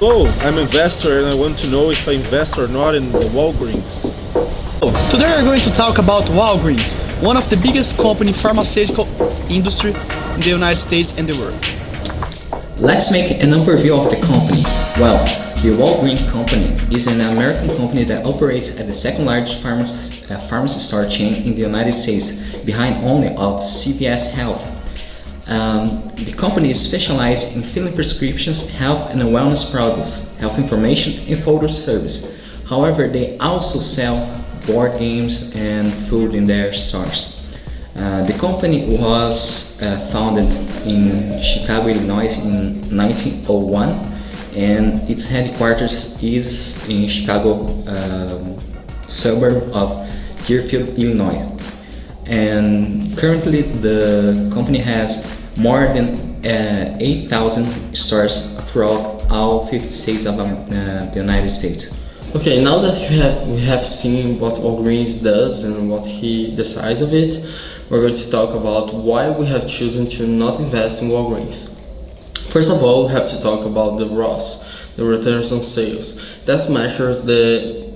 Hello, I'm an investor and I want to know if I invest or not in the Walgreens. Today we're going to talk about Walgreens, one of the biggest company pharmaceutical industry in the United States and the world. Let's make an overview of the company. Well, the Walgreen company is an American company that operates at the second largest pharmacy store chain in the United States, behind only of CVS Health. The company is specialized in filling prescriptions, health and wellness products, health information and photo service. However, they also sell board games and food in their stores. The company was founded in Chicago, Illinois in 1901, and its headquarters is in Chicago suburb of Deerfield, Illinois. And currently the company has more than 8,000 stores throughout all 50 states of the United States. Okay, now that we have seen what Walgreens does and the size of it, we're going to talk about why we have chosen to not invest in Walgreens. First of all, we have to talk about the ROS, the returns on sales. That measures the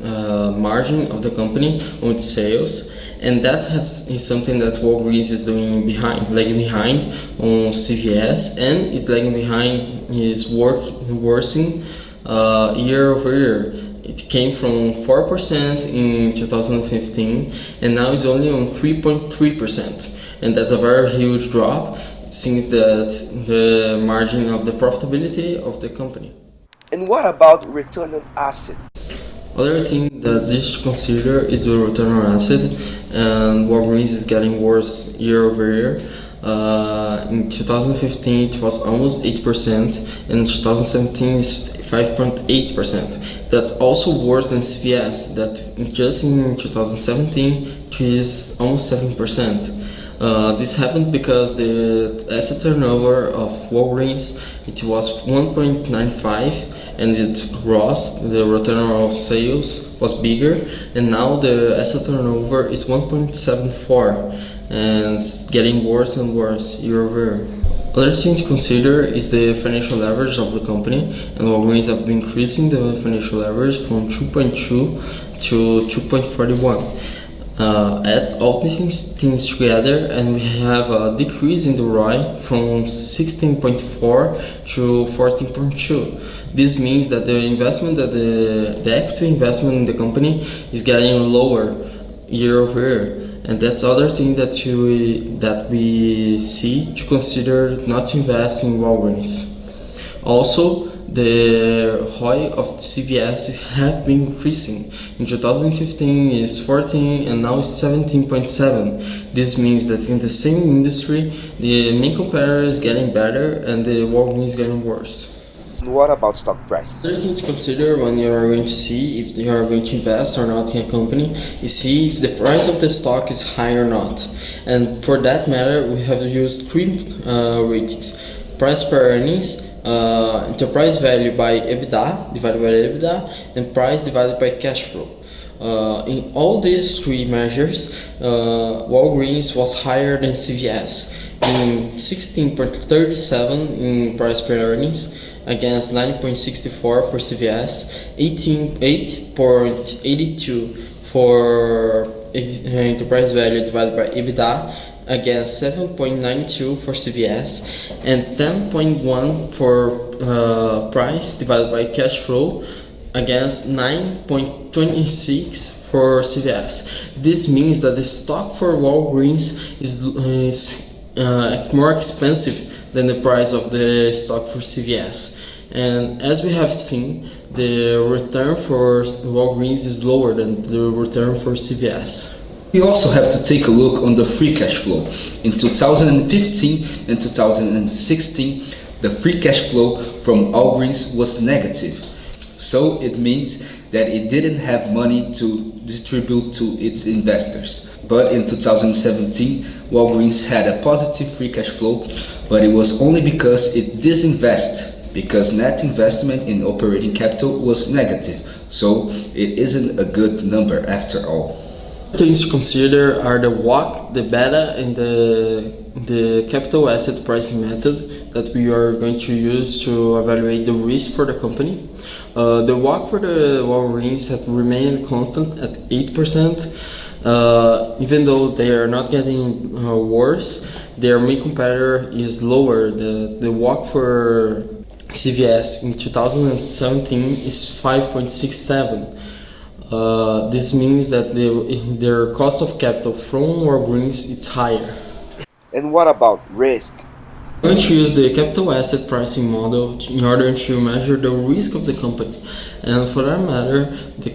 margin of the company on its sales, and that is something that Walgreens is lagging behind on CVS, and it's lagging behind is worsening year over year. It came from 4% in 2015 and now is only on 3.3%, and that's a very huge drop since that the margin of the profitability of the company. And what about return on asset? Other thing that is to consider is the return on asset, and Walgreens is getting worse year over year. In 2015 it was almost 8%, and in 2017 is 5.8%. That's also worse than CVS, that just in 2017 it is almost 7%. This happened because the asset turnover of Walgreens, it was 1.95, and its ROS, the return on sales, was bigger, and now the asset turnover is 1.74, and it's getting worse and worse year over year. Other thing to consider is the financial leverage of the company, and Walgreens have been increasing the financial leverage from 2.2 to 2.41. Add all these things together and we have a decrease in the ROI from 16.4 to 14.2. This means that the investment, the equity investment in the company is getting lower year over year. And that's other thing that we see to consider not to invest in Walgreens. Also, the ROI of CVS have been increasing. In 2015 is 14 and now is 17.7. This means that in the same industry, the main competitor is getting better and the Walgreens is getting worse. What about stock prices? Another thing to consider when you are going to see if you are going to invest or not in a company is see if the price of the stock is high or not. And for that matter, we have used three ratings: price per earnings, enterprise value by EBITDA divided by EBITDA, and price divided by cash flow. In all these three measures, Walgreens was higher than CVS in 16.37 in price per earnings, against 9.64 for CVS, 8.82 for enterprise value divided by EBITDA, against 7.92 for CVS, and 10.1 for price divided by cash flow, against 9.26 for CVS. This means that the stock for Walgreens is more expensive than the price of the stock for CVS. And as we have seen, the return for Walgreens is lower than the return for CVS. We also have to take a look on the free cash flow. In 2015 and 2016, the free cash flow from Walgreens was negative. So it means that it didn't have money to distribute to its investors. But in 2017, Walgreens had a positive free cash flow, but it was only because it disinvested, because net investment in operating capital was negative. So it isn't a good number after all. Things to consider are the WACC, the beta, and the capital asset pricing method that we are going to use to evaluate the risk for the company. The WACC for the Walgreens has remained constant at 8%. Even though they are not getting worse, their main competitor is lower. The WACC for CVS in 2017 is 5.67. This means that their cost of capital from Walgreens is higher. And what about risk? I'm going to use the capital asset pricing model in order to measure the risk of the company. And for that matter, the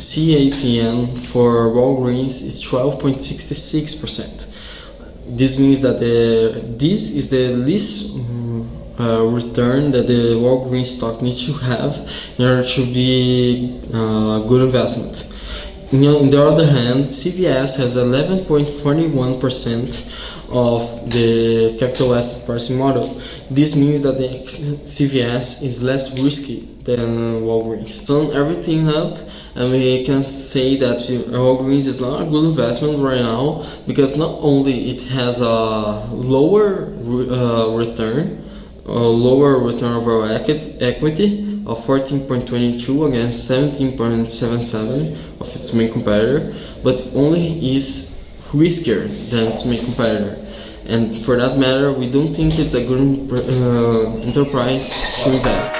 CAPM for Walgreens is 12.66%. This means that this is the least return that the Walgreens stock needs to have in order to be a good investment. On the other hand, CVS has 11.41% of the capital asset pricing model. This means that the CVS is less risky than Walgreens. Sum everything up, and we can say that Walgreens is not a good investment right now because not only it has a lower return over equity of 14.22 against 17.77 of its main competitor, but only is riskier than its main competitor. And for that matter, we don't think it's a good enterprise to invest.